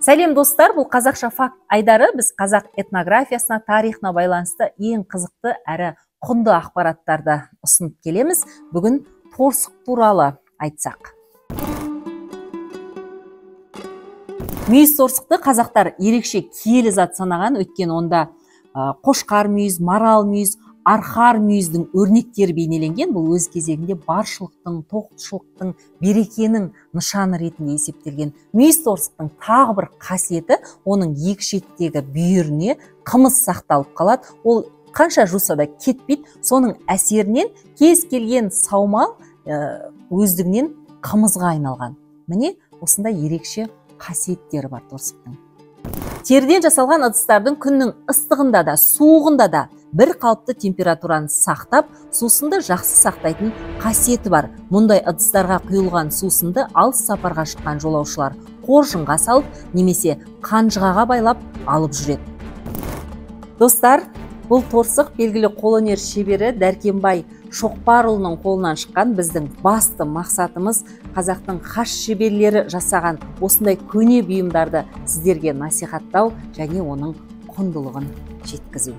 Сәлем достар, бұл қазақша факт айдары. Біз қазақ этнографиясына, тарихына байланысты ең қызықты әрі құнды ақпараттарды ұсынып келеміз. Бүгін торсық туралы айтсақ. Мүйіз торсықты қазақтар ерекше киелі зат санаған, өйткені онда қошқар мүйіз, марал мүйіз, арқар мүйіздің өрнектері бейнеленген. Бұл өз кезегінде баршылықтың, тоқтышылықтың, берекенің нышаны ретінде есептелген. Мүйіз торсықтың тағы бір қасиеті, оның екі шеттегі бүйіріне қымыз сақталып қалады. Ол қанша жуса да кетпейді. Соның әсерінен кез келген саумал өздігінен қымызға айналған. Міне осындай ерекше қасиеттері бар торсықтың. Терден жасалған ыдыстардың күннің ыстығында да, суығында да бір қалыпты температураны сақтап, сусынды жақсы сақтайтын қасиеті бар. Мұндай ыдыстарға құйылған сусынды алыс сапарға шыққан жолаушылар қоржынға салып, немесе қанжығаға байлап алып жүреді. Достар, бұл торсық белгілі қолөнер шебері Дәркембай Шоқпарұлының қолынан шыққан. Біздің басты мақсатымыз қазақтың хас шеберлері жасаған осындай көне бұйымдарды сіздерге насихаттау және оның құндылығын жеткізу.